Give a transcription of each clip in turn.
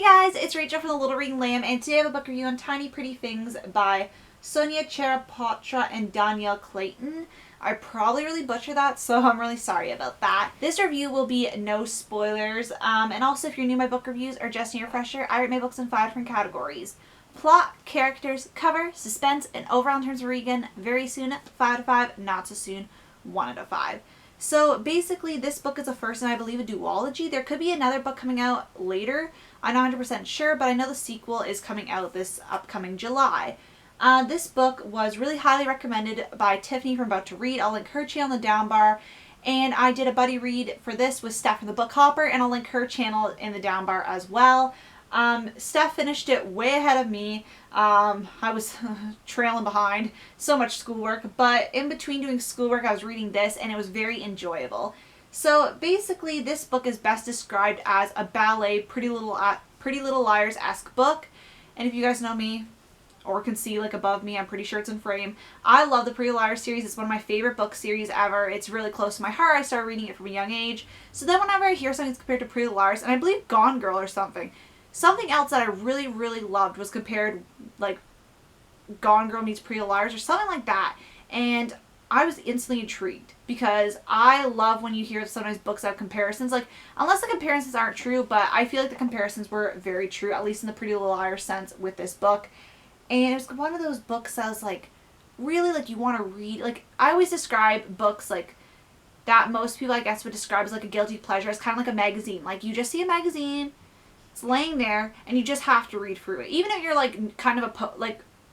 guys, it's Rachel from The Little Ring Lamb, and today I have a book review on Tiny Pretty Things by Sona, Charaipotra, and Dhonielle Clayton. I probably really butchered that, so I'm really sorry about that. This review will be no spoilers, and also if you're new to my book reviews or just need a refresher, I rate my books in 5 different categories. Plot, characters, cover, suspense, and overall in terms of reading, very soon, 5 out of 5, not so soon, 1 out of 5. So basically this book is a first and I believe a duology. There could be another book coming out later. I'm not 100% sure, but I know the sequel is coming out this upcoming July. This book was really highly recommended by Tiffany from About to Read. I'll link her channel in the down bar. And I did a buddy read for this with Steph from the Book Hopper, and I'll link her channel in the down bar as well. Steph finished it way ahead of me. I was trailing behind, so much schoolwork, but in between doing schoolwork I was reading this and it was very enjoyable. So basically this book is best described as a ballet Pretty Little Liars-esque book, and if you guys know me or can see like above me, I'm pretty sure it's in frame. I love the Pretty Little Liars series. It's one of my favorite book series ever. It's really close to my heart. I started reading it from a young age. So then whenever I hear something compared to Pretty Little Liars, and I believe Gone Girl or something else that I really, really loved was compared, like, Gone Girl meets Pretty Little Liars or something like that. And I was instantly intrigued because I love when you hear sometimes books have comparisons. Like, unless the comparisons aren't true, but I feel like the comparisons were very true, at least in the Pretty Little Liars sense with this book. And it was one of those books that was, like, really, like, you want to read. Like, I always describe books, like, that most people, I guess, would describe as, like, a guilty pleasure. It's kind of like a magazine. Like, you just see a magazine, it's laying there, and you just have to read through it. Even if you're, like, kind of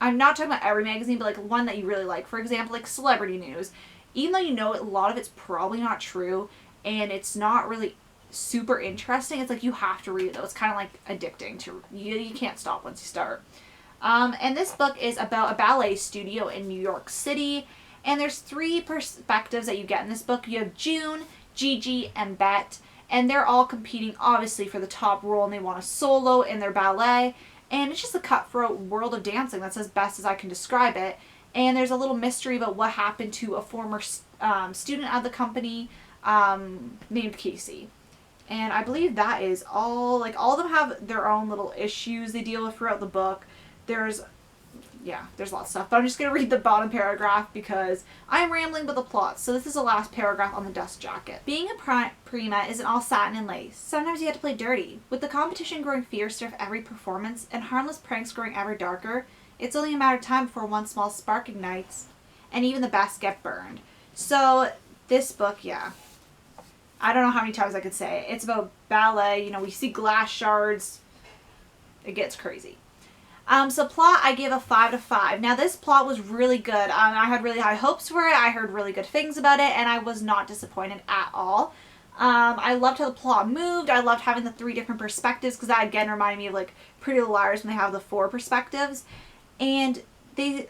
I'm not talking about every magazine, but, like, one that you really like. For example, like, Celebrity News. Even though you know a lot of it's probably not true, and it's not really super interesting, it's like you have to read it, though. It's kind of, like, addicting to, you can't stop once you start. And this book is about a ballet studio in New York City, and there's 3 perspectives that you get in this book. You have June, Gigi, and Bette. And they're all competing, obviously, for the top role, and they want a solo in their ballet. And it's just a cutthroat world of dancing. That's as best as I can describe it. And there's a little mystery about what happened to a former student of the company named Casey. And I believe that is all. Like, all of them have their own little issues they deal with throughout the book. There's lots of stuff. But I'm just going to read the bottom paragraph because I'm rambling about the plot. So this is the last paragraph on the dust jacket. Being a prima isn't all satin and lace. Sometimes you have to play dirty. With the competition growing fiercer with every performance and harmless pranks growing ever darker, it's only a matter of time before one small spark ignites and even the best get burned. So this book, yeah. I don't know how many times I could say it. It's about ballet. You know, we see glass shards. It gets crazy. So plot, I give a 5 out of 5. Now this plot was really good. I had really high hopes for it. I heard really good things about it, and I was not disappointed at all. I loved how the plot moved. I loved having the 3 different perspectives, because that again reminded me of like Pretty Little Liars when they have the 4 perspectives. And they,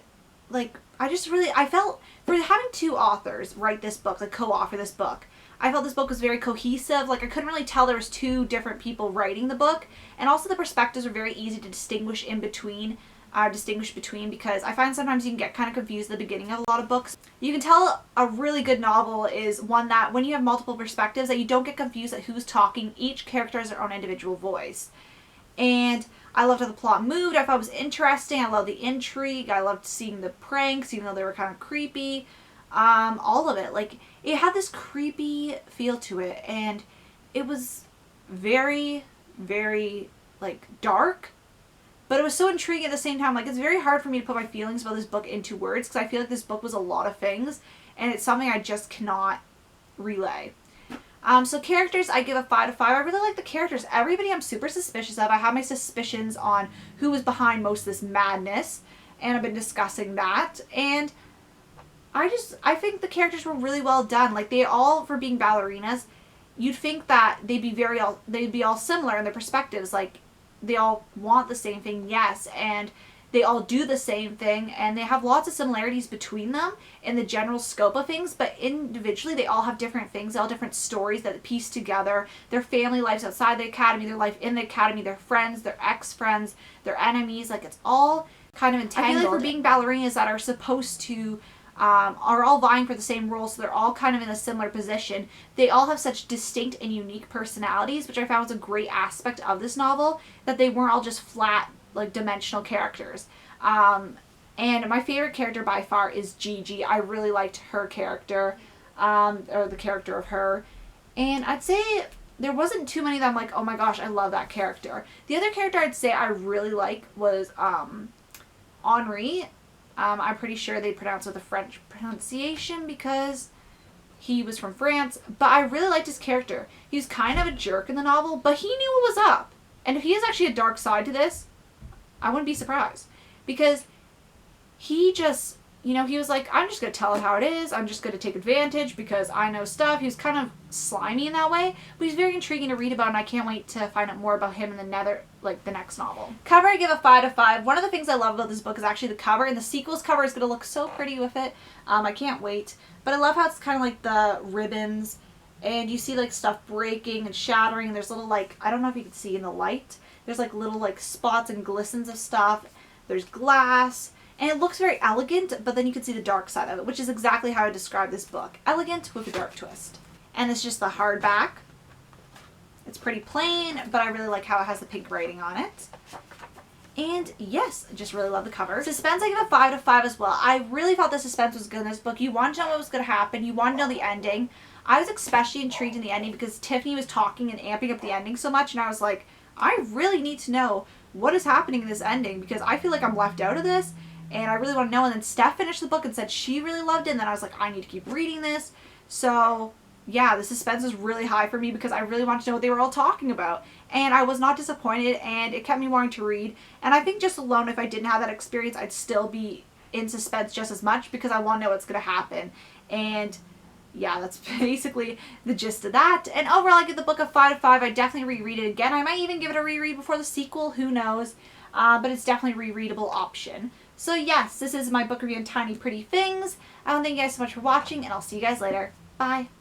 like, I felt, for having 2 authors write this book, like co-author this book, I felt this book was very cohesive. Like, I couldn't really tell there was 2 different people writing the book. And also the perspectives are very easy to distinguish between because I find sometimes you can get kind of confused at the beginning of a lot of books. You can tell a really good novel is one that when you have multiple perspectives that you don't get confused at who's talking. Each character has their own individual voice. And I loved how the plot moved. I thought it was interesting. I loved the intrigue. I loved seeing the pranks, even though they were kind of creepy. All of it. Like, it had this creepy feel to it, and it was very, very, like, dark, but it was so intriguing at the same time. Like, it's very hard for me to put my feelings about this book into words, because I feel like this book was a lot of things, and it's something I just cannot relay. So characters, I give a 5 out of 5. I really like the characters. Everybody I'm super suspicious of. I have my suspicions on who was behind most of this madness, and I've been discussing that, and I think the characters were really well done. Like, they all, for being ballerinas, you'd think that they'd be all similar in their perspectives. Like, they all want the same thing, yes, and they all do the same thing, and they have lots of similarities between them in the general scope of things, but individually they all have different things, they all have different stories that piece together, their family lives outside the academy, their life in the academy, their friends, their ex-friends, their enemies. Like, it's all kind of entangled. I feel like for being ballerinas that are supposed to are all vying for the same role, so they're all kind of in a similar position. They all have such distinct and unique personalities, which I found was a great aspect of this novel, that they weren't all just flat, like, dimensional characters. And my favorite character by far is Gigi. I really liked her character, or the character of her. And I'd say there wasn't too many that I'm like, oh my gosh, I love that character. The other character I'd say I really like was Henri. I'm pretty sure they pronounce it with a French pronunciation because he was from France. But I really liked his character. He was kind of a jerk in the novel, but he knew what was up. And if he has actually a dark side to this, I wouldn't be surprised. Because he just, you know, he was like, I'm just going to tell it how it is. I'm just going to take advantage because I know stuff. He was kind of slimy in that way, but he's very intriguing to read about, and I can't wait to find out more about him in the next novel. Cover, I give a 5 out of 5. One of the things I love about this book is actually the cover, and the sequel's cover is going to look so pretty with it. I can't wait. But I love how it's kind of like the ribbons, and you see like stuff breaking and shattering, and there's little like, I don't know if you can see in the light, there's like little like spots and glistens of stuff. There's glass. And it looks very elegant, but then you can see the dark side of it, which is exactly how I describe this book. Elegant with a dark twist. And it's just the hardback. It's pretty plain, but I really like how it has the pink writing on it. And yes, I just really love the cover. Suspense, I give a 5 out of 5 as well. I really felt the suspense was good in this book. You wanted to know what was going to happen. You wanted to know the ending. I was especially intrigued in the ending because Tiffany was talking and amping up the ending so much, and I was like, I really need to know what is happening in this ending because I feel like I'm left out of this. And I really want to know. And then Steph finished the book and said she really loved it. And then I was like, I need to keep reading this. So, yeah, the suspense was really high for me because I really wanted to know what they were all talking about. And I was not disappointed. And it kept me wanting to read. And I think just alone, if I didn't have that experience, I'd still be in suspense just as much because I want to know what's going to happen. And, yeah, that's basically the gist of that. And overall, I give the book a 5 out of 5. I definitely reread it again. I might even give it a reread before the sequel. Who knows? But it's definitely a rereadable option. So yes, this is my book review on Tiny Pretty Things. I want to thank you guys so much for watching, and I'll see you guys later. Bye.